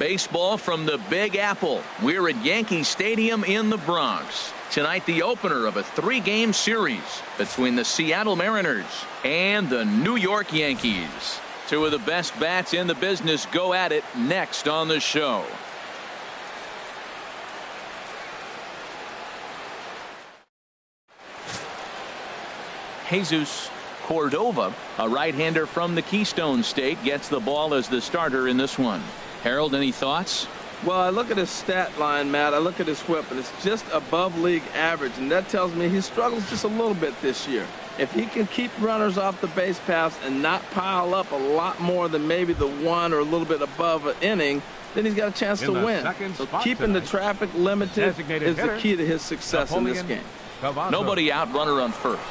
Baseball from the Big Apple. We're at Yankee Stadium in the Bronx. Tonight, the opener of a 3-game series between the Seattle Mariners and the New York Yankees. Two of the best bats in the business go at it next on the show. Jesus Cordova, a right-hander from the Keystone State, gets the ball as the starter in this one. Harold, any thoughts? Well, I look at his stat line, Matt. I look at his whip, and it's just above league average, and that tells me he struggles just a little bit this year. If he can keep runners off the base paths and not pile up a lot more than maybe the one or a little bit above an inning, then he's got a chance to win. So keeping the traffic limited is the key to his success in this game. Nobody out, runner on first.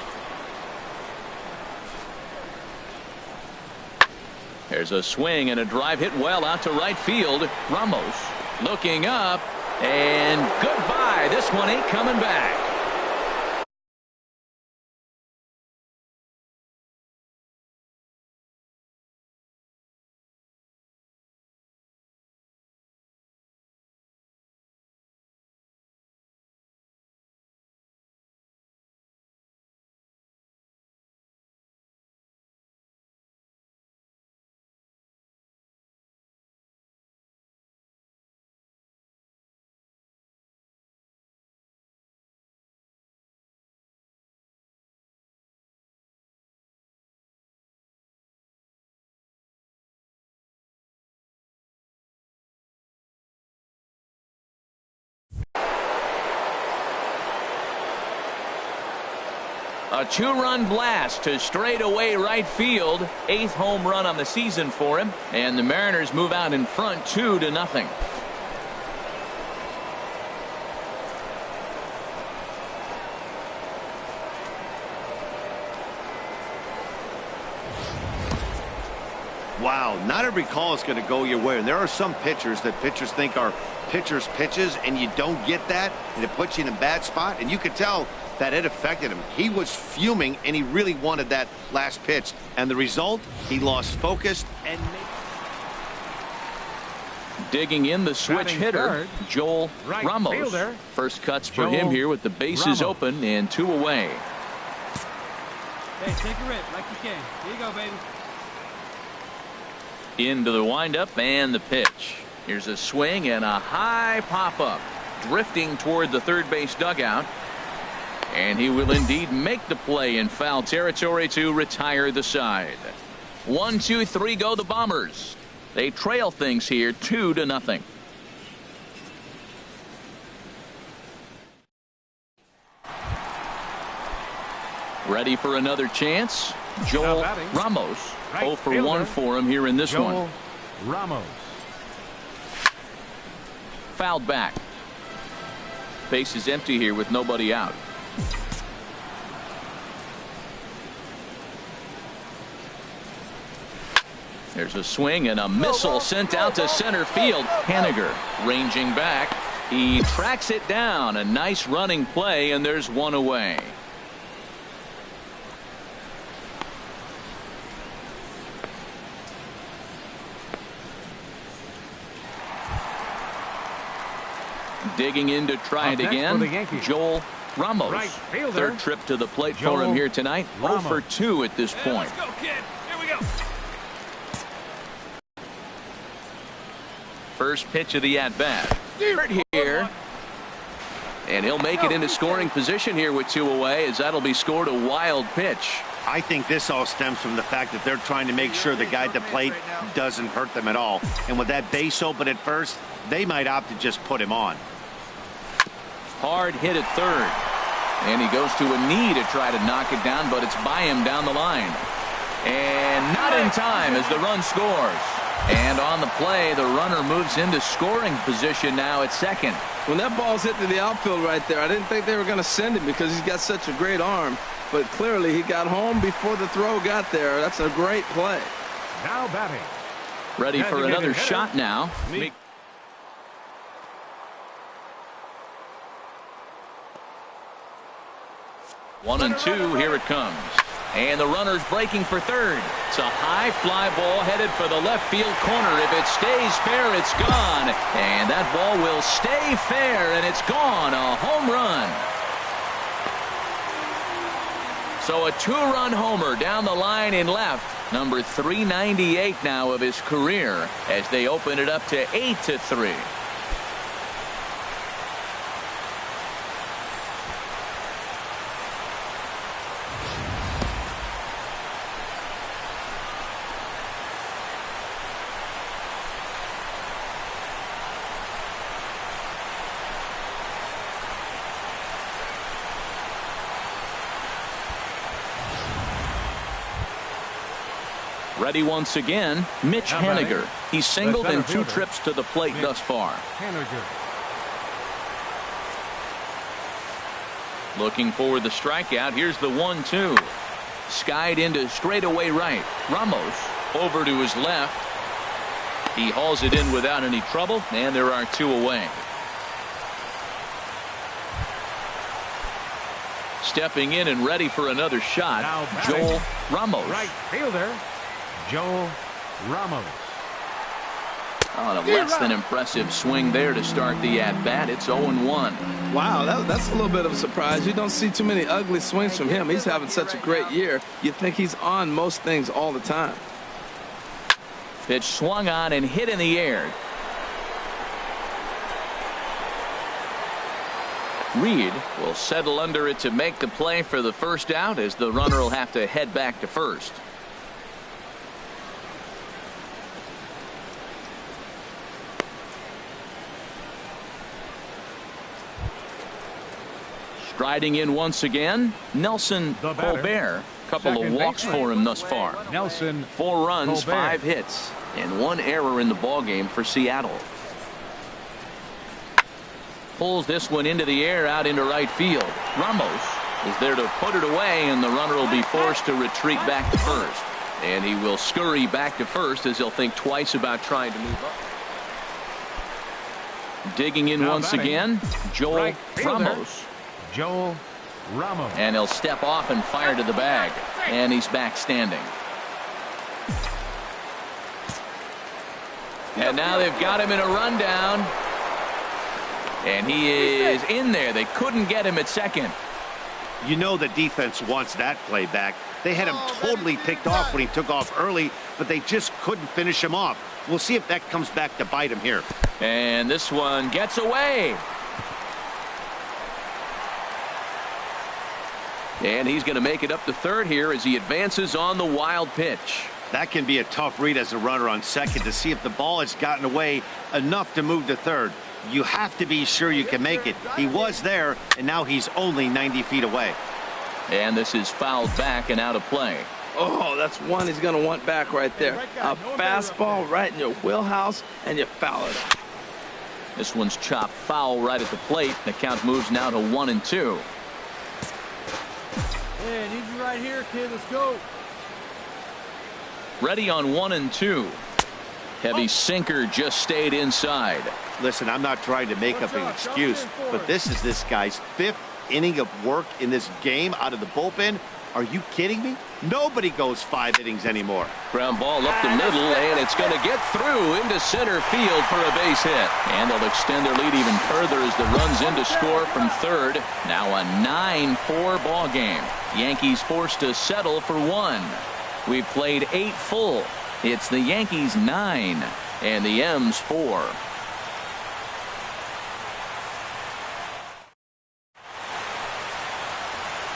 There's a swing and a drive hit well out to right field. Ramos looking up, and goodbye. This one ain't coming back. A 2-run blast to straightaway right field. 8th home run on the season for him. And the Mariners move out in front 2-0. Wow, not every call is going to go your way. And there are some pitchers that pitchers think are pitchers' pitches, and you don't get that, and it puts you in a bad spot. And you could tell that it affected him. He was fuming, and he really wanted that last pitch. And the result, he lost focus. And digging in the switch hitter, Joel Ramos. First cuts for him here with the bases open and 2 away. Hey, take a rip like you can. Here you go, baby. Into the windup and the pitch. Here's a swing and a high pop-up. Drifting toward the third base dugout. And he will indeed make the play in foul territory to retire the side. 1, 2, 3 go the Bombers. They trail things here 2-0. Ready for another chance. Joel Ramos. 0 for 1 for him here in this one. Ramos. Fouled back. Base is empty here with nobody out. There's a swing and a missile sent out to center field. Haniger ranging back. He tracks it down. A nice running play, and there's 1 away. Digging in to try it again. Joel Ramos. Third trip to the plate for him here tonight. 0 for 2 at this point. Let's go, kid. Here we go. First pitch of the at-bat. Here. And he'll make it into scoring position here with 2 away, as that'll be scored a wild pitch. I think this all stems from the fact that they're trying to make sure the guy at the plate doesn't hurt them at all. And with that base open at first, they might opt to just put him on. Hard hit at third. And he goes to a knee to try to knock it down, but it's by him down the line. And not in time as the run scores. And on the play, the runner moves into scoring position now at second. When that ball's hit to the outfield right there, I didn't think they were going to send him because he's got such a great arm. But clearly he got home before the throw got there. That's a great play. Now batting. Ready for another shot now. 1 and 2, here it comes. And the runner's breaking for third. It's a high fly ball headed for the left field corner. If it stays fair, it's gone. And that ball will stay fair, and it's gone. A home run. So a two-run homer down the line in left. Number 398 now of his career as they open it up to 8-3. Ready once again, Mitch Haniger. He's singled in 2 trips to the plate thus far. Looking for the strikeout. Here's the 1-2. Skied into straightaway right. Ramos over to his left. He hauls it in without any trouble, and there are 2 away. Stepping in and ready for another shot, Joel Ramos. Right fielder, Joel Ramos. On a less than impressive swing there to start the at-bat. It's 0-1. Wow, that's a little bit of a surprise. You don't see too many ugly swings from him. He's having such a great year. You think he's on most things all the time. Pitch swung on and hit in the air. Reed will settle under it to make the play for the first out, as the runner will have to head back to first. Striding in once again, Nelson Colbert. Couple of walks for him thus far. Nelson 4 runs, Colbert. 5 hits, and 1 error in the ballgame for Seattle. Pulls this one into the air out into right field. Ramos is there to put it away, and the runner will be forced to retreat back to first. And he will scurry back to first as he'll think twice about trying to move up. Digging in once again, Joel Ramos. Joel Ramos. And he'll step off and fire to the bag. And he's back standing. And now they've got him in a rundown. And he is in there. They couldn't get him at second. You know the defense wants that play back. They had him totally picked off when he took off early, but they just couldn't finish him off. We'll see if that comes back to bite him here. And this one gets away. And he's going to make it up to third here as he advances on the wild pitch. That can be a tough read as a runner on second to see if the ball has gotten away enough to move to third. You have to be sure you can make it. He was there, and now he's only 90 feet away. And this is fouled back and out of play. Oh, that's one he's going to want back right there. A fastball right in your wheelhouse, and you foul it. This one's chopped foul right at the plate. The count moves now to 1-2. Hey, I need you right here, kid. Let's go. Ready on 1-2. Heavy sinker just stayed inside. Listen, I'm not trying to make up an excuse, but this is this guy's 5th inning of work in this game out of the bullpen. Are you kidding me? Nobody goes 5 innings anymore. Ground ball up the middle, and it's going to get through into center field for a base hit. And they'll extend their lead even further as the run's in to score from third. Now a 9-4 ball game. Yankees forced to settle for 1. We've played 8 full. It's the Yankees 9 and the M's 4.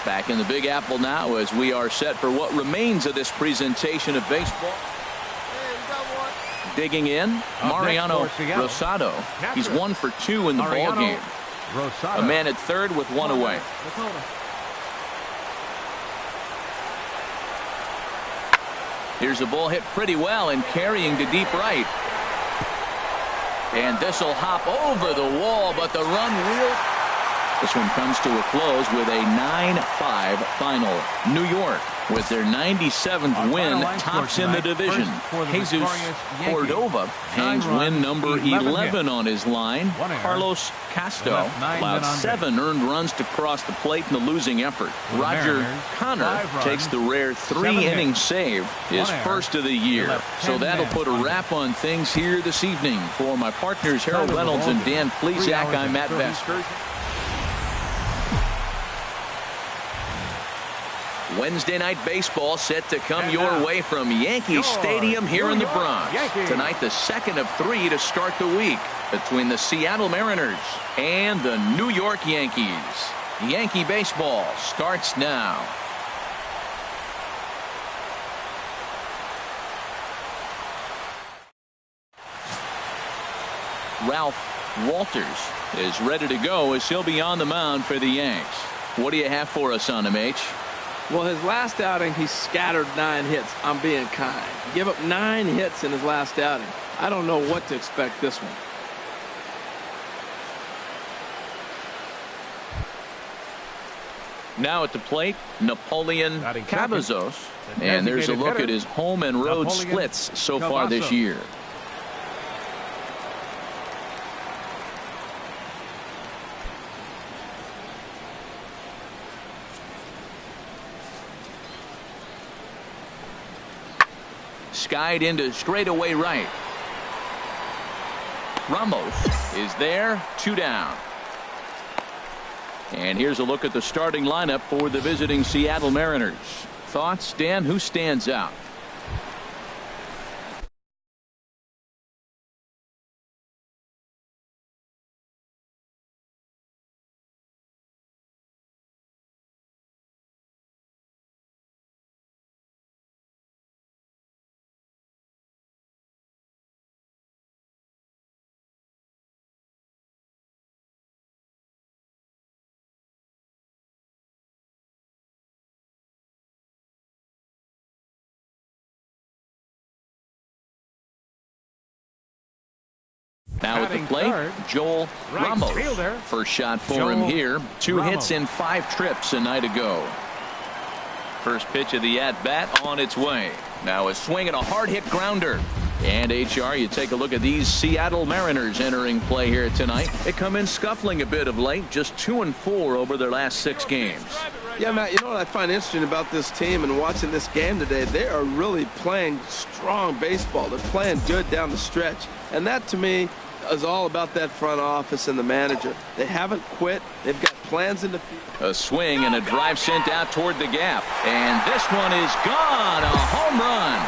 Back in the Big Apple now as we are set for what remains of this presentation of baseball. Digging in, Mariano Rosado. He's 1 for 2 in the ball game. A man at third with 1 away. Here's a ball hit pretty well and carrying to deep right. And this will hop over the wall, but the run will. This one comes to a close with a 9-5 final. New York with their 97th win, tops in the division. Jesus Cordova hangs win number 11 on his line. Carlos Castro allowed 7 earned runs to cross the plate in the losing effort. Roger Connor takes the rare 3-inning save, his first of the year. So that'll put a wrap on things here this evening. For my partners Harold Reynolds and Dan Plesac, I'm Matt Vester. Wednesday night baseball set to come your way from Yankee Stadium here in the Bronx. Tonight, the second of 3 to start the week between the Seattle Mariners and the New York Yankees. Yankee baseball starts now. Ralph Walters is ready to go as he'll be on the mound for the Yanks. What do you have for us on him, H? Well, his last outing, he scattered 9 hits. I'm being kind. Give up 9 hits in his last outing. I don't know what to expect this one. Now at the plate, Napoleon Cavazos. And there's a look at his home and road splits so far this year. Skied into straightaway right. Ramos is there, 2 down. And here's a look at the starting lineup for the visiting Seattle Mariners. Thoughts, Dan? Who stands out? Now at the plate, Joel Ramos. First shot for him here. 2 hits in 5 trips a night ago. First pitch of the at-bat on its way. Now a swing and a hard-hit grounder. And HR, you take a look at these Seattle Mariners entering play here tonight. They come in scuffling a bit of late, just 2-4 over their last 6 games. Yeah, Matt, you know what I find interesting about this team and watching this game today? They are really playing strong baseball. They're playing good down the stretch. And that, to me, is all about that front office and the manager. They haven't quit. They've got plans in the future. A swing and a drive sent out toward the gap. And this one is gone. A home run.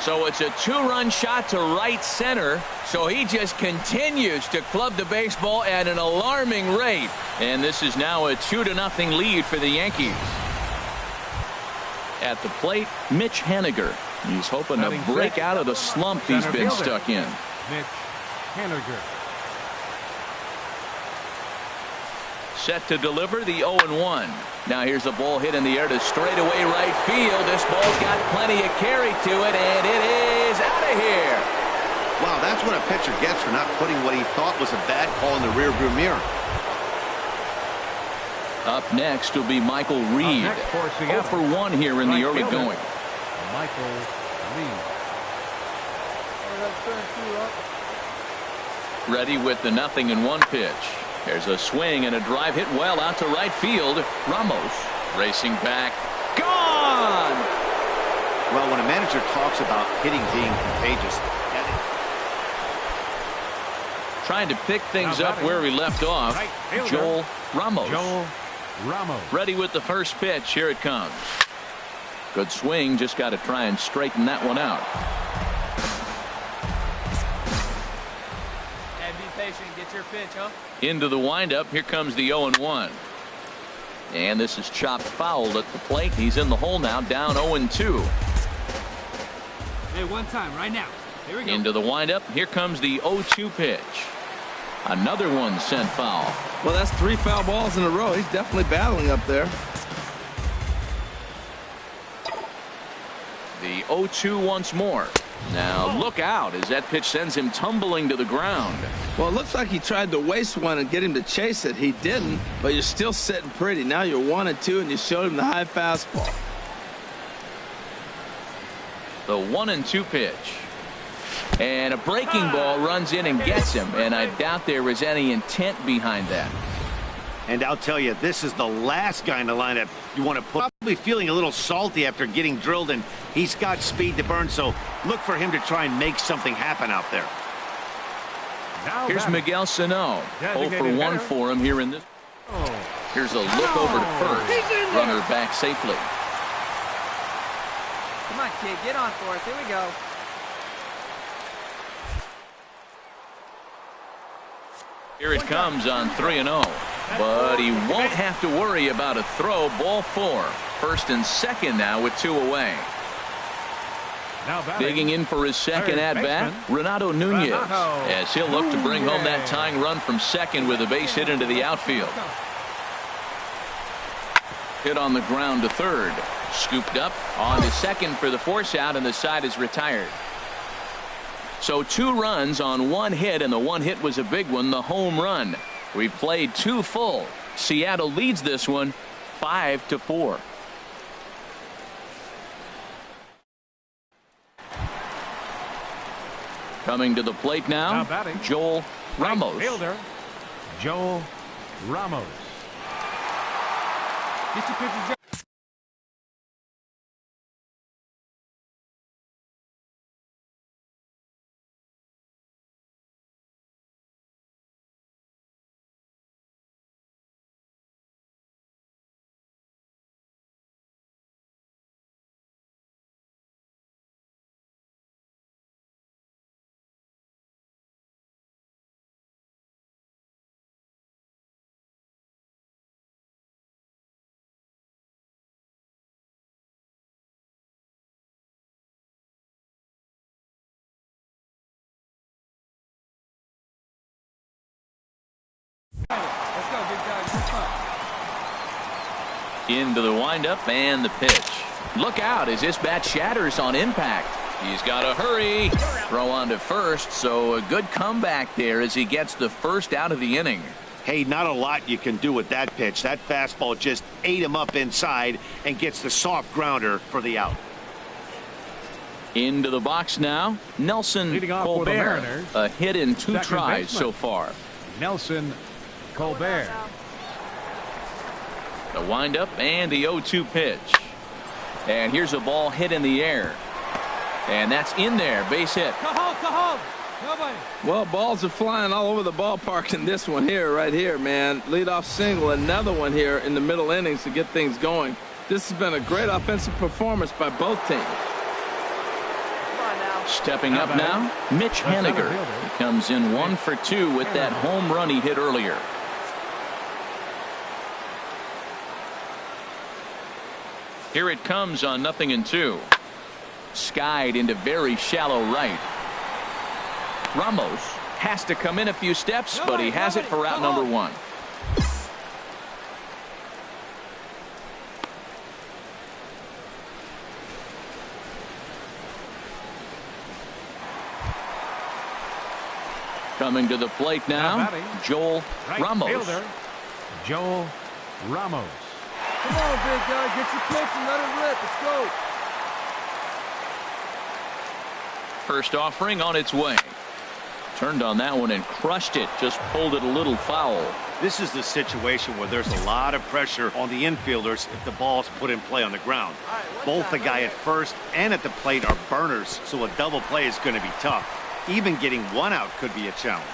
So it's a 2-run shot to right center. So he just continues to club the baseball at an alarming rate. And this is now a 2-0 lead for the Yankees. At the plate, Mitch Haniger. He's hoping to break out of the slump he's been stuck in. Mitch Haniger. Set to deliver the 0-1. Now here's a ball hit in the air to straightaway right field. This ball's got plenty of carry to it, and it is out of here. Wow, that's what a pitcher gets for not putting what he thought was a bad call in the rearview mirror. Up next will be Michael Reed. 0 for 1 here in the early going. Michael Reed. Ready with the 0-1 pitch. There's a swing and a drive hit well out to right field. Ramos racing back. Gone! Well, when a manager talks about hitting being contagious, trying to pick things up where he left off. Joel Ramos. Ready with the first pitch. Here it comes. Good swing. Just got to try and straighten that one out. Get your pitch, huh? Into the windup. Here comes the 0-1. And this is chopped foul at the plate. He's in the hole now, down 0-2. Hey, one time, right now. Here we go. Into the windup. Here comes the 0-2 pitch. Another one sent foul. Well, that's 3 foul balls in a row. He's definitely battling up there. The 0-2 once more. Now look out as that pitch sends him tumbling to the ground. Well, it looks like he tried to waste one and get him to chase it. He didn't, but you're still sitting pretty. Now you're 1-2, and you showed him the high fastball. The 1-2 pitch. And a breaking ball runs in and gets him, and I doubt there was any intent behind that. And I'll tell you, this is the last guy in the lineup you want to put. Probably feeling a little salty after getting drilled, and he's got speed to burn, so look for him to try and make something happen out there. Here's Miguel Sano. 0 for 1 for him here in this. Here's a look over to first. Runner back safely. Come on, kid. Get on for us. Here we go. Here it comes on 3-0. But he won't have to worry about a throw. Ball 4. First and second now with 2 away. Digging in for his second at-bat, Renato Nunez, as he'll look to bring home that tying run from second with a base hit into the outfield. Hit on the ground to third. Scooped up on to second for the force out, and the side is retired. So 2 runs on 1 hit, and the 1 hit was a big one, the home run. We've played 2 full. Seattle leads this one 5-4. Coming to the plate now Joel Ramos. Right fielder, Joel Ramos. Get your pitches. Let's go, big dog. Into the windup and the pitch. Look out as this bat shatters on impact. He's got to hurry. Throw on to first, so a good comeback there as he gets the first out of the inning. Hey, not a lot you can do with that pitch. That fastball just ate him up inside and gets the soft grounder for the out. Into the box now, Nelson Colbert. A hit in 2 tries so far. Nelson Colbert. The windup and the 0-2 pitch. And here's a ball hit in the air. And that's in there. Base hit. Cajon. Nobody. Well, balls are flying all over the ballpark in this one here, right here, man. Leadoff single, another one here in the middle innings to get things going. This has been a great offensive performance by both teams. Stepping up now, Mitch Haniger. He comes in 1 for 2 with that home run he hit earlier. Here it comes on 0-2. Skied into very shallow right. Ramos has to come in a few steps, but he has it for out number 1. Coming to the plate now, Joel Ramos. Fielder, Joel Ramos. Come on, big guy. Get your pitch and let it rip. Let's go. First offering on its way. Turned on that one and crushed it. Just pulled it a little foul. This is the situation where there's a lot of pressure on the infielders if the ball's put in play on the ground. Both the guy at first and at the plate are burners, so a double play is going to be tough. Even getting 1 out could be a challenge.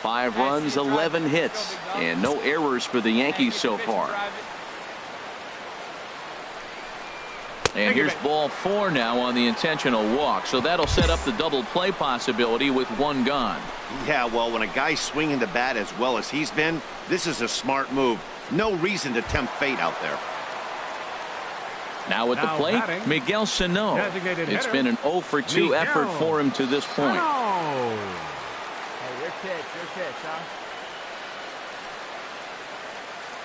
Five runs, 11 hits, and no errors for the Yankees so far. And here's ball 4 now on the intentional walk, so that'll set up the double play possibility with 1 gone. Yeah, well, when a guy's swinging the bat as well as he's been, this is a smart move. No reason to tempt fate out there. Now at the plate, Miguel Sano. It's been an 0 for 2 effort for him to this point. pitch, your pitch, huh?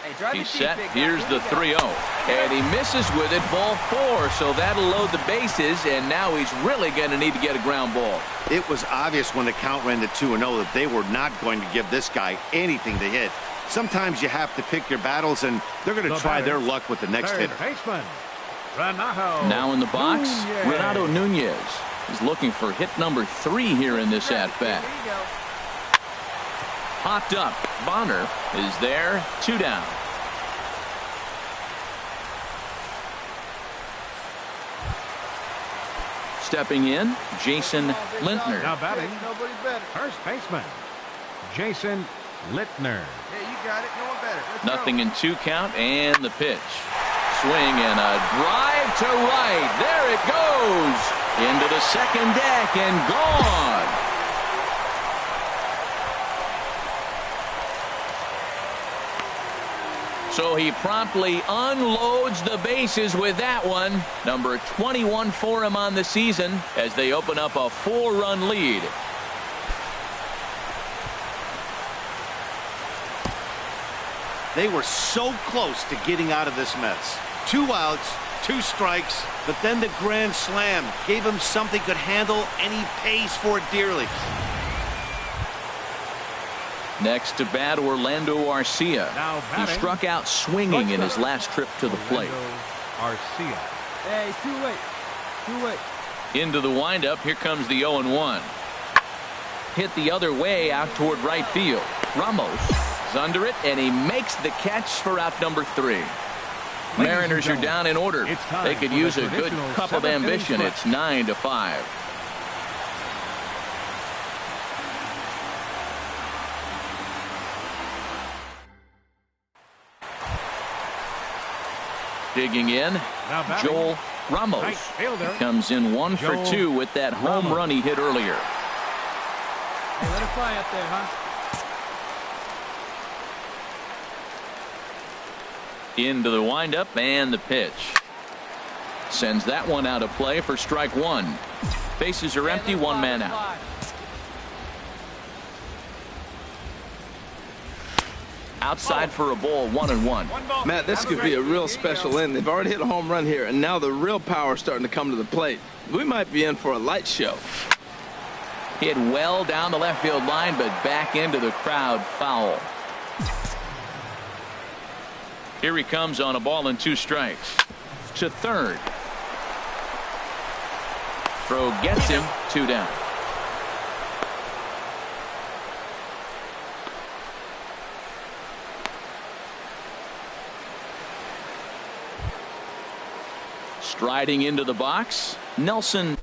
Hey, drive He's it deep, set. big guy. Here's the 3-0. And he misses with it, ball 4. So that'll load the bases, and now he's really going to need to get a ground ball. It was obvious when the count ran to 2-0 that they were not going to give this guy anything to hit. Sometimes you have to pick your battles, and they're going to try their luck with the next Third hitter. baseman, Renato. Now in the box, Nunez. Renato Nunez. He's looking for hit number 3 here in this at-bat. There you go. Popped up. Bonner is there. 2 down. Stepping in, Jason Lintner. Now batting, Nobody better. first baseman, Jason Littner. Yeah, you got it. No one better. Let's Nothing go. in 2 count, and the pitch. Swing and a drive to right. There it goes. Into the second deck and gone. So he promptly unloads the bases with that one. Number 21 for him on the season as they open up a 4-run lead. They were so close to getting out of this mess. 2 outs, 2 strikes, but then the grand slam gave him something could handle, and he pays for it dearly. Next to bat, Orlando Arcia. Now He batting, struck out swinging in his last trip to the plate. Orlando Arcia. Hey, it's too late. Too late. Into the windup. Here comes the 0-1. Hit the other way out toward right field. Ramos is under it, and he makes the catch for out number 3. Mariners are down in order. It's time They could for use the a good traditional cup of 7th inning ambition. stretch. It's 9-5. Digging in, Now batting, Joel Ramos. right fielder, Comes in 1 for Joel 2 with that home Ramos. run he hit earlier. Hey, let it fly up there, huh? Into the windup and the pitch. Sends that one out of play for strike 1. Bases are empty, 1 man out. Outside for a ball, 1-1. Matt, this could be a real special inning. They've already hit a home run here, and now the real power is starting to come to the plate. We might be in for a light show. Hit well down the left field line, but back into the crowd, foul. Here he comes on a ball and 2 strikes. To third. Throw gets him, 2 down. Striding into the box, Nelson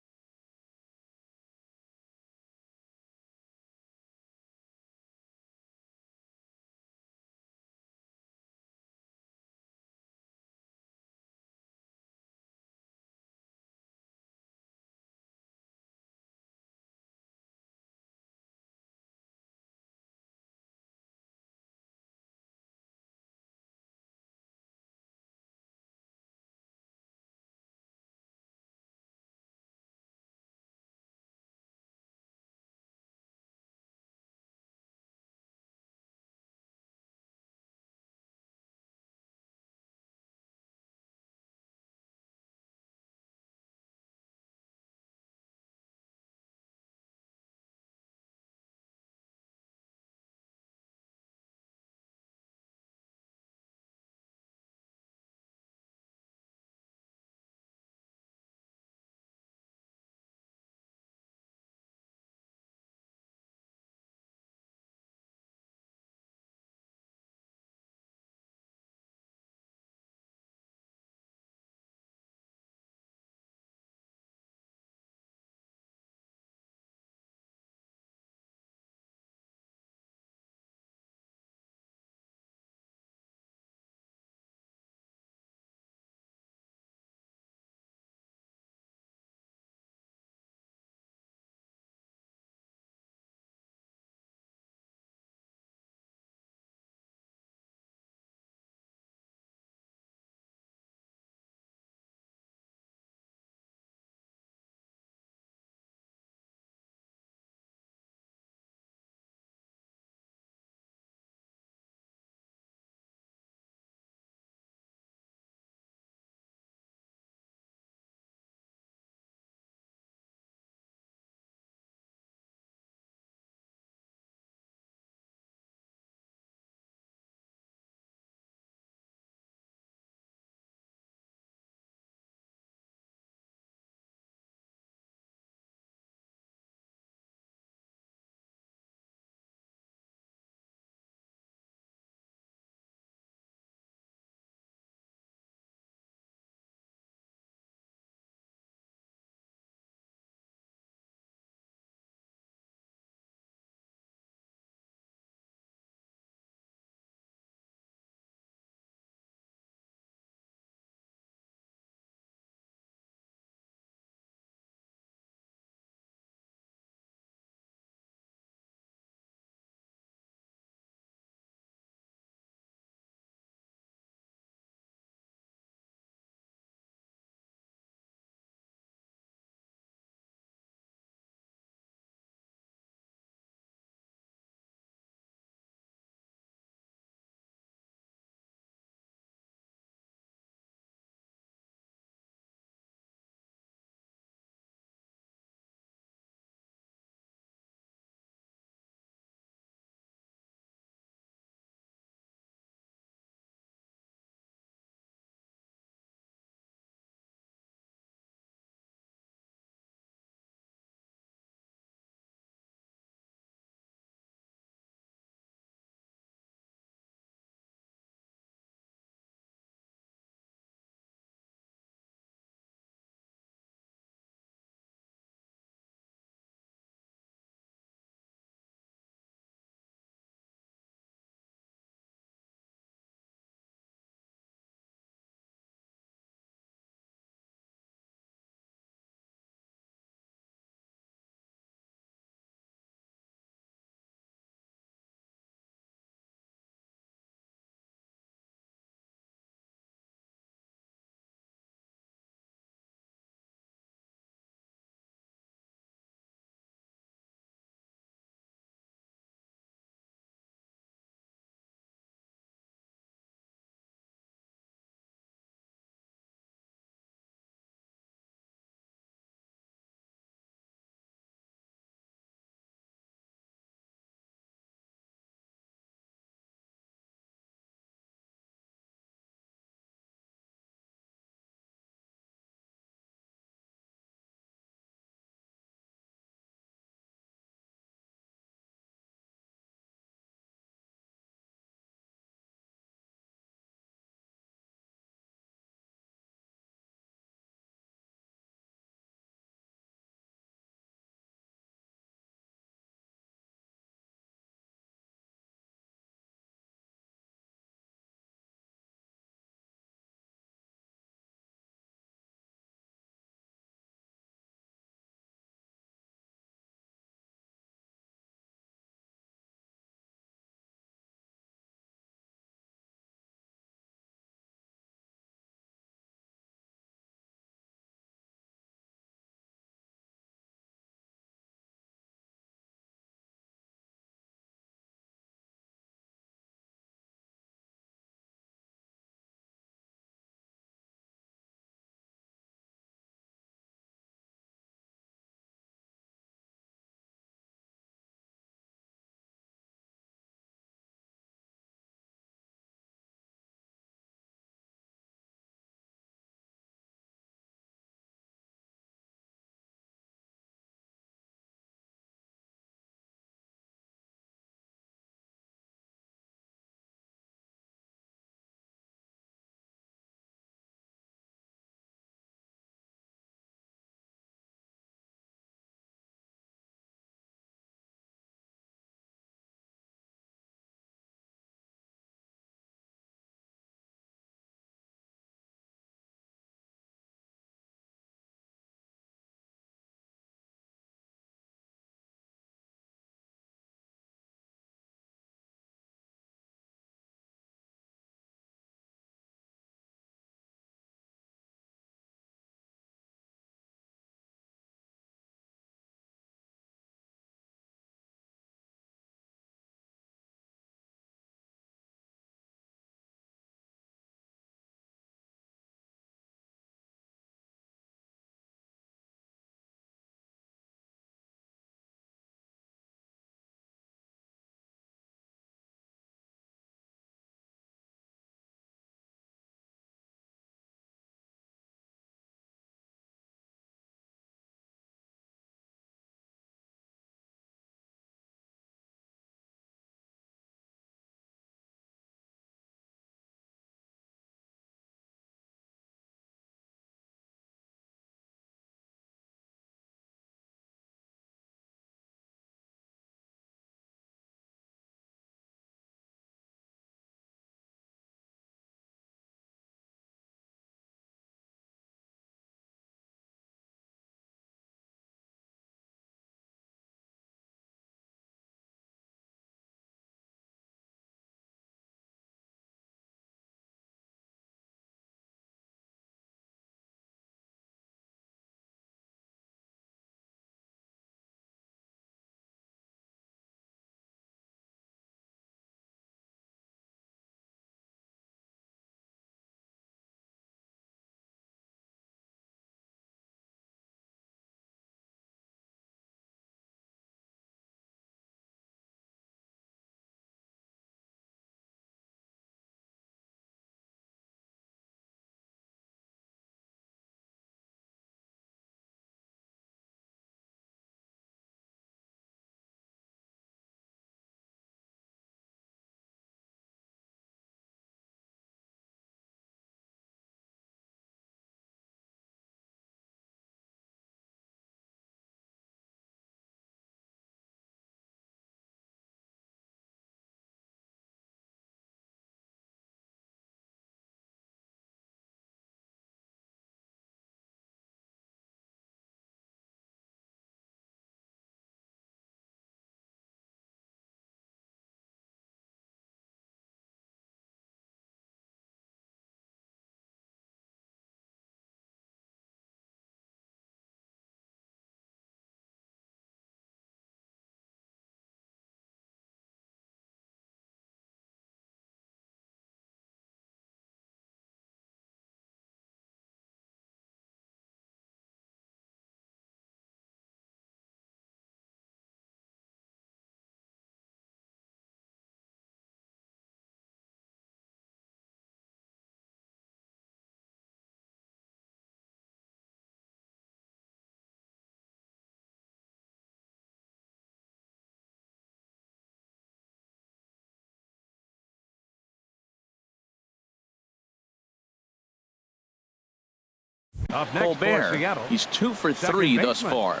Up next Colbert. for Seattle, He's 2 for second 3 thus baseman, far.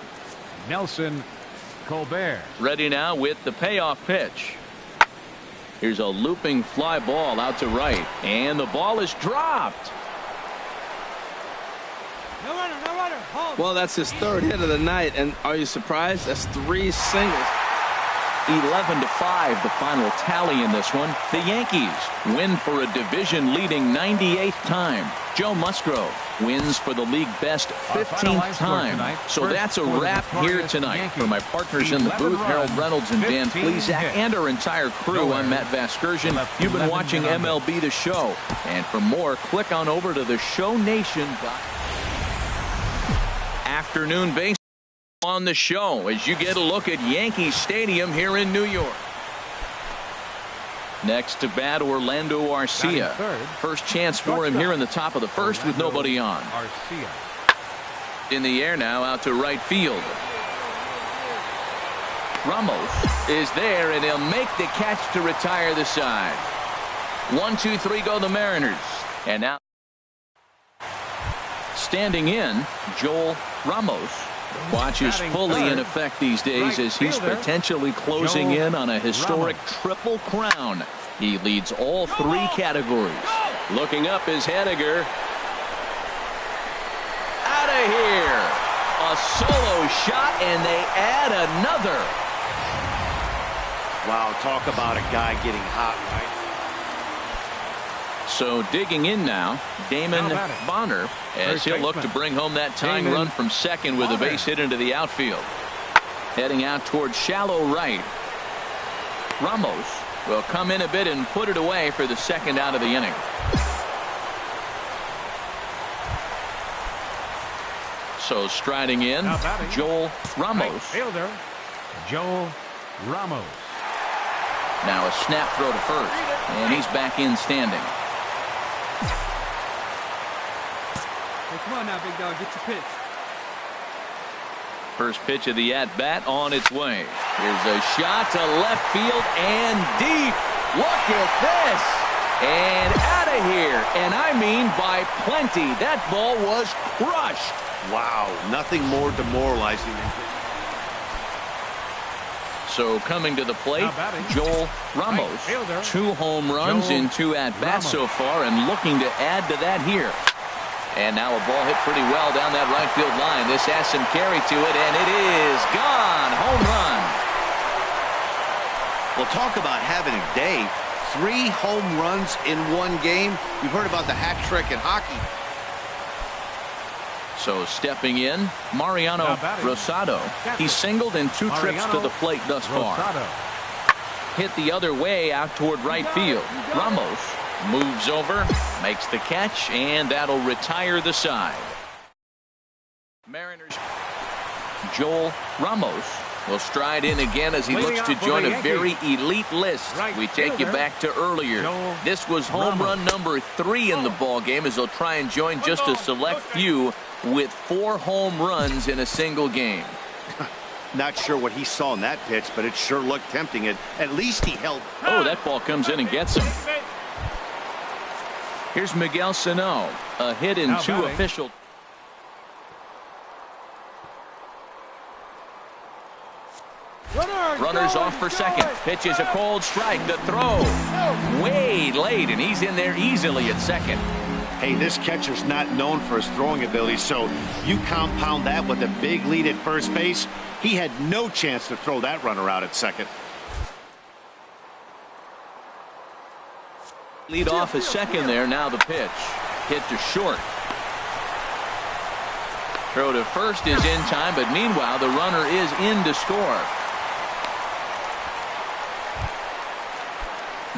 Nelson Colbert. Ready now with the payoff pitch. Here's a looping fly ball out to right, and the ball is dropped. No runner, no runner. Hold. Well, that's his third hit of the night, and are you surprised? That's 3 singles. 11-5 the final tally in this one. The Yankees win for a division-leading 98th time. Joe Musgrove wins for the league best 15th time. So that's a wrap here tonight. For my partners in the booth, Harold Reynolds and Dan Plesac, and our entire crew, I'm Matt Vasgersian. You've been watching MLB The Show. And for more, click on over to theshownation.com. Afternoon baseball on the show as you get a look at Yankee Stadium here in New York. Next to bat, Orlando Arcia. First chance for him here in the top of the first with nobody on. In the air now, out to right field. Ramos is there, and he'll make the catch to retire the side. 1, 2, 3 go the Mariners. And now standing in, Joel Ramos. Watch is fully in effect these days as he's potentially closing in on a historic triple crown. He leads all 3 categories. Looking up is Henniger. Out of here. A solo shot, and they add another. Wow, talk about a guy getting hot, right? So digging in now, Damon Bonner, as he'll look to bring home that tying run from second with a base hit into the outfield. Heading out towards shallow right. Ramos will come in a bit and put it away for the second out of the inning. So striding in, Joel Ramos. Fielder Joel Ramos. Now a snap throw to first, and he's back in standing. Hey, come on now, big dog. Get your pitch. First pitch of the at-bat on its way. Here's a shot to left field and deep. Look at this. And out of here. And I mean by plenty. That ball was crushed. Wow, nothing more demoralizing than So coming to the plate, Joel Ramos. 2 home runs in 2 at-bats so far, and looking to add to that here. And now a ball hit pretty well down that right field line. This has some carry to it, and it is gone. Home run. Well, talk about having a day. 3 home runs in 1 game. You've heard about the hat trick in hockey. So stepping in, Mariano Rosado. He's singled in 2 trips to the plate thus far. Hit the other way out toward right field. Ramos moves over, makes the catch, and that'll retire the side. Mariners. Joel Ramos will stride in again as he looks to join a very elite list. We take you back to earlier. This was home run number 3 in the ball game as he'll try and join just a select few with 4 home runs in a single game. Not sure what he saw in that pitch, but it sure looked tempting. At least he held. Oh, that ball comes in and gets him. Here's Miguel Sano, a hit in 2 official. Runners off for second. Pitch is a cold strike. The throw way late, and he's in there easily at second. Hey, this catcher's not known for his throwing ability, so you compound that with a big lead at first base. He had no chance to throw that runner out at second. Lead off a second there. Now the pitch. Hit to short. Throw to first is in time, but meanwhile the runner is in to score.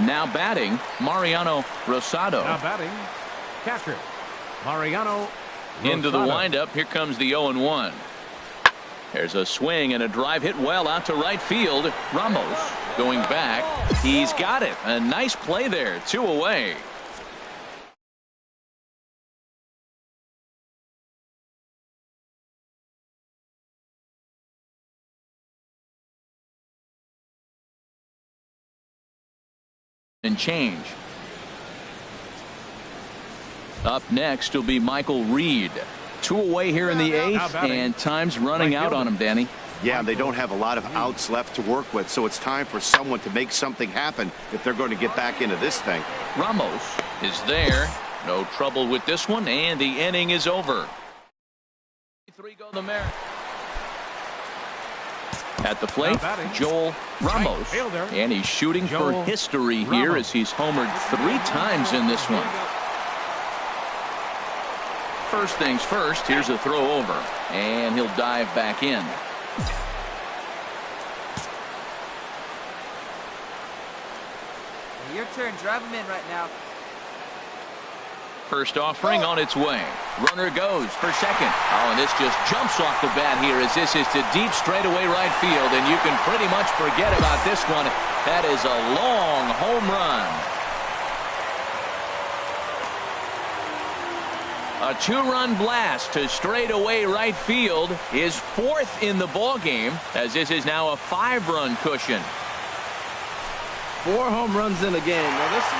Now batting, Mariano Rosado. Now batting, catcher Mariano Rosado. Into the windup. Here comes the 0-1. There's a swing and a drive hit well out to right field. Ramos going back. He's got it. A nice play there. 2 away. And change. Up next will be Michael Reed. 2 away here in the 8th, and time's running out on him, Danny. Yeah, they don't have a lot of outs left to work with, so it's time for someone to make something happen if they're going to get back into this thing. Ramos is there. No trouble with this one, and the inning is over. 3 go the Mariners. At the plate, Joel Ramos, and he's shooting for history here as he's homered 3 times in this one. First things first, here's a throw over, and he'll dive back in. Your turn. Drive him in right now. First offering on its way. Runner goes for second. Oh, and this just jumps off the bat here as this is to deep straightaway right field, and you can pretty much forget about this one. That is a long home run. A 2-run blast to straightaway right field is 4th in the ball game, as this is now a 5-run cushion. 4 home runs in a game. Now this is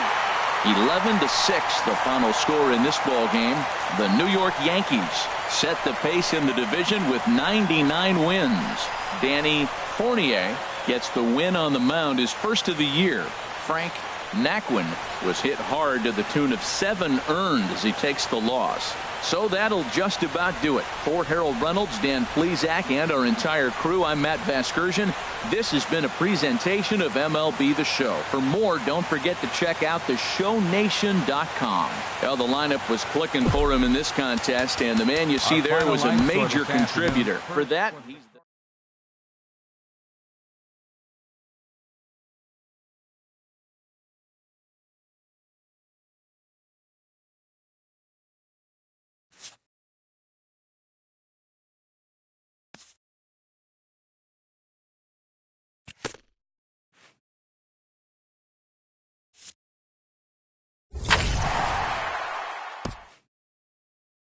11-6 the final score in this ball game. The New York Yankees set the pace in the division with 99 wins. Danny Fournier gets the win on the mound, his first of the year. Frank Naquin was hit hard to the tune of 7 earned as he takes the loss. So that'll just about do it. For Harold Reynolds, Dan Plesac, and our entire crew, I'm Matt Vasgersian. This has been a presentation of MLB The Show. For more, don't forget to check out theshownation.com. Well, the lineup was clicking for him in this contest, and the man you see there was a major contributor. For that, he's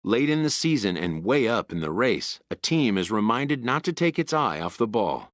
Late in the season and way up in the race, a team is reminded not to take its eye off the ball.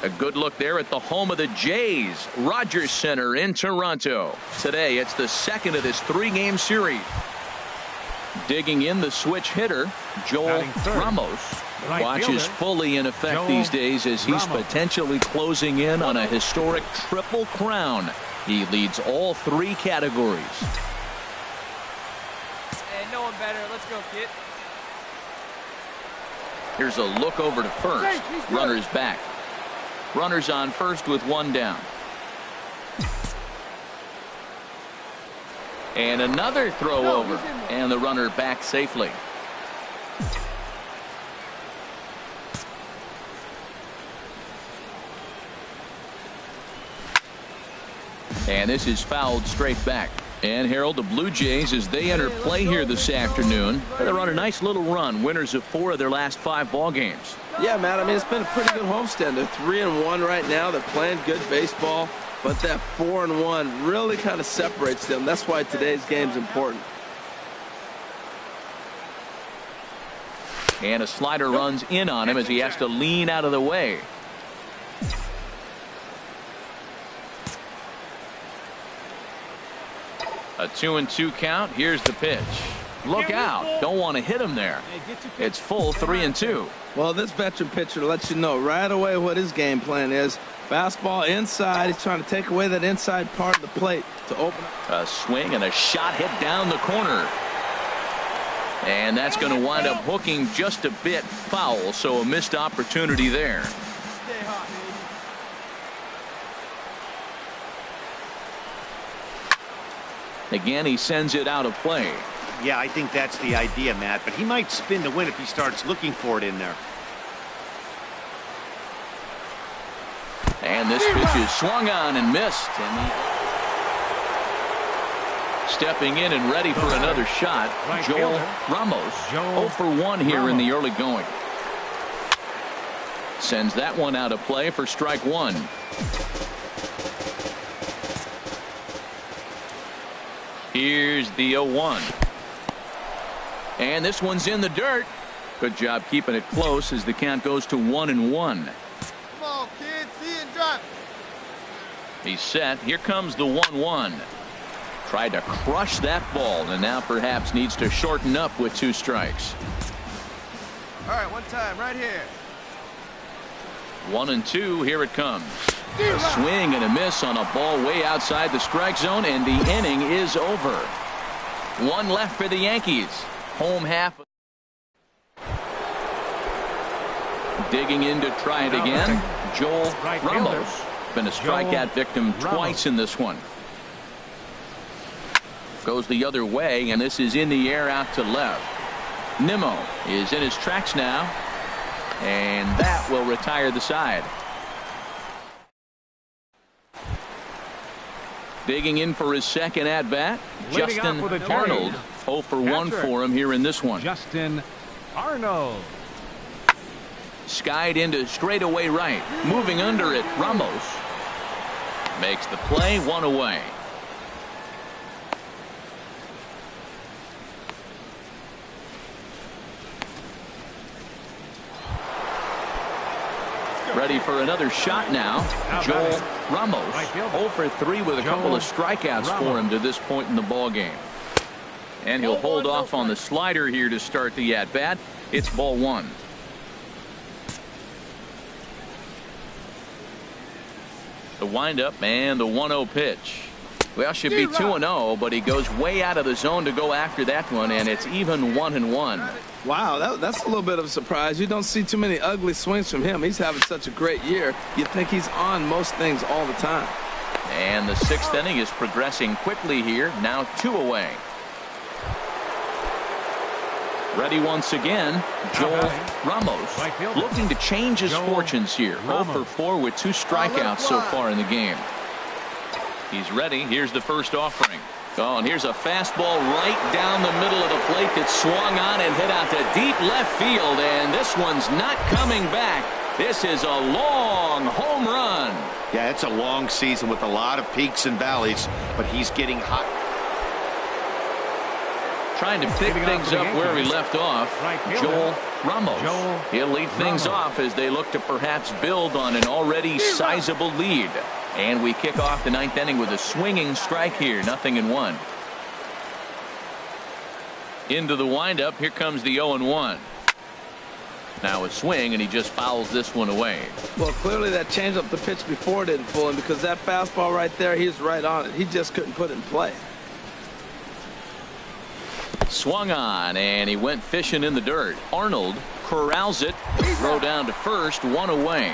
a good look there at the home of the Jays, Rogers Center in Toronto. Today, it's the second of this 3-game series. Digging in the switch hitter, Joel Ramos. Watch is fully in effect these days as he's potentially closing in on a historic triple crown. He leads all 3 categories. Hey, no one better. Let's go, kid. Here's a look over to first. Runner's back. Runners on first with 1 down. And another throw over. And the runner back safely. And this is fouled straight back. And Harold, the Blue Jays, as they enter play here this afternoon, they're on a nice little run. Winners of 4 of their last 5 ball games. Yeah, Matt, I mean, it's been a pretty good homestand. They're 3-1 right now. They're playing good baseball, but that 4-1 really kind of separates them. That's why today's game's important. And a slider runs in on him as he has to lean out of the way. A 2-2 count. Here's the pitch. Look out. Don't want to hit him there. It's full 3-2. Well, this veteran pitcher lets you know right away what his game plan is. Fastball inside. He's trying to take away that inside part of the plate to open up. A swing and a shot hit down the corner. And that's going to wind up hooking just a bit foul, so a missed opportunity there. Stay hot, baby. Again, he sends it out of play. Yeah, I think that's the idea, Matt, but he might spin to win if he starts looking for it in there. And this pitch is swung on and missed. And stepping in and ready for another shot, Joel Ramos. 0 for 1 here in the early going. Sends that one out of play for strike one. Here's the 0-1. And this one's in the dirt. Good job keeping it close as the count goes to 1-1. Come on, kid. See and drop. He's set. Here comes the 1-1. Tried to crush that ball and now perhaps needs to shorten up with 2 strikes. All right, one time right here. 1-2. Here it comes. A swing and a miss on a ball way outside the strike zone, and the inning is over. 1 left for the Yankees. Home half. Digging in to try it again. Joel Ramos. Been a strikeout victim twice in this one. Goes the other way, and this is in the air out to left. Nimmo is in his tracks now, and that will retire the side. Digging in for his second at bat, Justin Arnold. 0 for 1 for him here in this one. Justin Arnold. Skied into straightaway right. Moving under it, Ramos makes the play, 1 away. Ready for another shot now. Joel Ramos. 0 for 3 with a couple of strikeouts for him to this point in the ball game. And he'll hold off on the slider here to start the at-bat. It's ball 1. The windup and the 1-0 pitch. Well, should be 2-0, but he goes way out of the zone to go after that one, and it's even 1-1. Wow, that's a little bit of a surprise. You don't see too many ugly swings from him. He's having such a great year. You'd think he's on most things all the time. And the 6th inning is progressing quickly here. Now 2 away. Ready once again, Joel Ramos. Looking to change his fortunes here. 0 for 4 with 2 strikeouts so far in the game. He's ready. Here's the first offering. Oh, and here's a fastball right down the middle of the plate that swung on and hit out to deep left field. And this one's not coming back. This is a long home run. Yeah, it's a long season with a lot of peaks and valleys, but he's getting hot. Trying to pick things up where he left off. Joel Ramos. He'll lead things off as they look to perhaps build on an already sizable lead. And we kick off the 9th inning with a swinging strike here. 0-1. Into the windup. Here comes the 0-1. Now a swing, and he just fouls this one away. Well, clearly that changeup the pitch before didn't fool him, because that fastball right there, he's right on it. He just couldn't put it in play. Swung on, and he went fishing in the dirt. Arnold corrals it. Throw down to first. 1 away.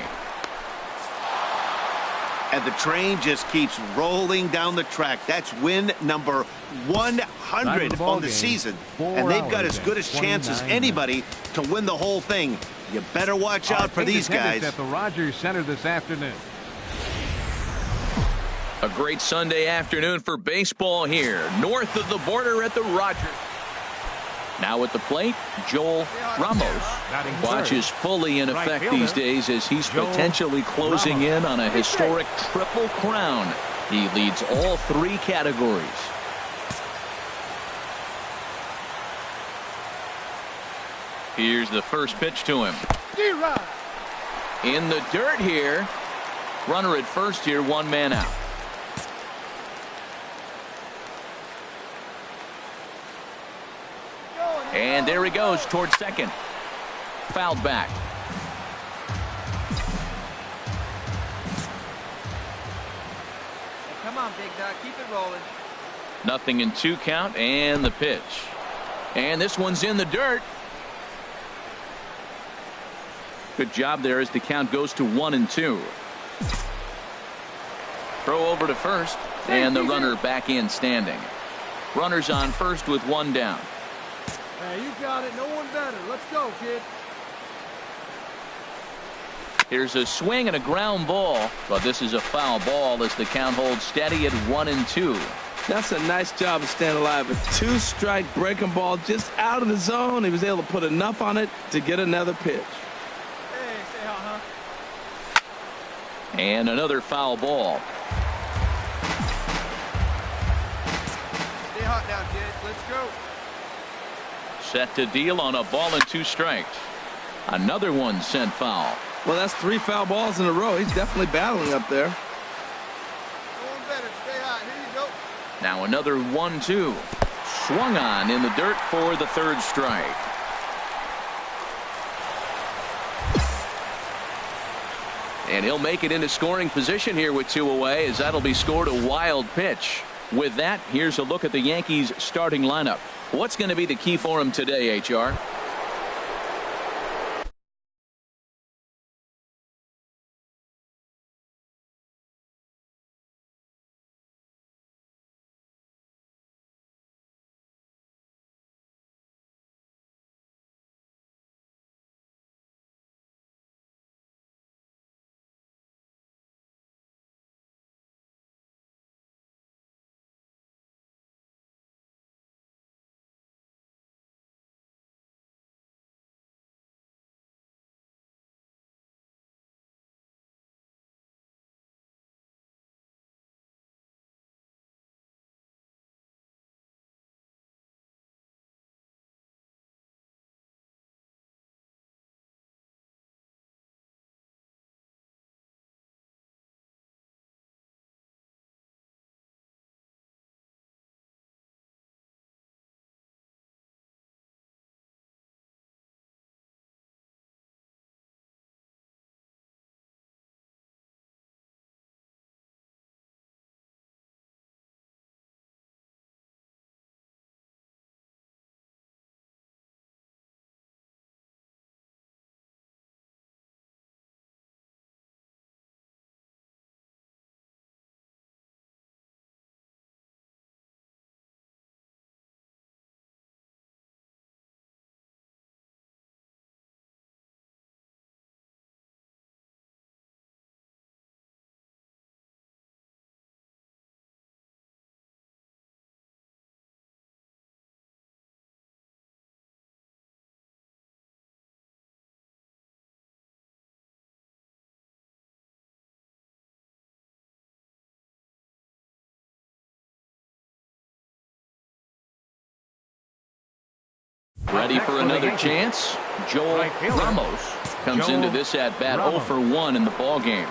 And the train just keeps rolling down the track. That's win number 100 on the season. And they've got as good a chance as anybody to win the whole thing. You better watch out for these guys. At the Rogers Center this afternoon. A great Sunday afternoon for baseball here, north of the border at the Rogers. Now at the plate, Joel Ramos. Watches fully in effect these days as he's potentially closing in on a historic triple crown. He leads all 3 categories. Here's the first pitch to him. In the dirt here. Runner at first here, 1 man out. And there he goes towards second. Fouled back. Hey, come on, big dog. Keep it rolling. 0-2 count and the pitch. And this one's in the dirt. Good job there as the count goes to 1-2. Throw over to first, and the runner back in standing. Runners on first with 1 down. Hey, you got it. No one better. Let's go, kid. Here's a swing and a ground ball, but this is a foul ball as the count holds steady at 1-2. That's a nice job of staying alive. A 2-strike breaking ball just out of the zone. He was able to put enough on it to get another pitch. Hey, stay hot, huh? And another foul ball. Stay hot now, kid. Let's go. Set to deal on a ball and 2 strikes. Another one sent foul. Well, that's 3 foul balls in a row. He's definitely battling up there. No one better. Stay hot. Here you go. Now another 1-2. Swung on in the dirt for the 3rd strike. And he'll make it into scoring position here with 2 away, as that'll be scored a wild pitch. With that, here's a look at the Yankees starting lineup. What's going to be the key for him today, HR? Ready for another chance? Joel Ramos comes into this at bat 0 for 1 in the ball game.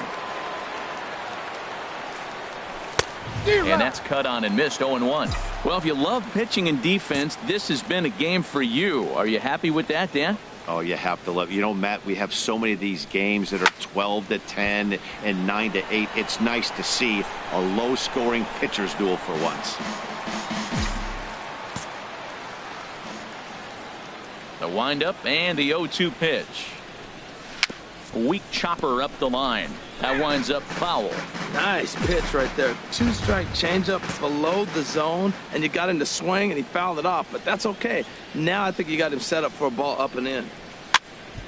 And that's cut on and missed. 0-1. Well, if you love pitching and defense, this has been a game for you. Are you happy with that, Dan? Oh, you have to love. You know, Matt, we have so many of these games that are 12-10 and 9-8. It's nice to see a low-scoring pitcher's duel for once. The windup and the 0-2 pitch. Weak chopper up the line. That winds up foul. Nice pitch right there. 2-strike changeup below the zone, and you got him to swing, and he fouled it off. But that's okay. Now I think you got him set up for a ball up and in.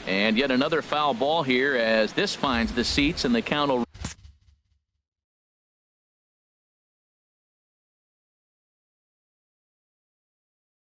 And yet another foul ball here as this finds the seats, and the count will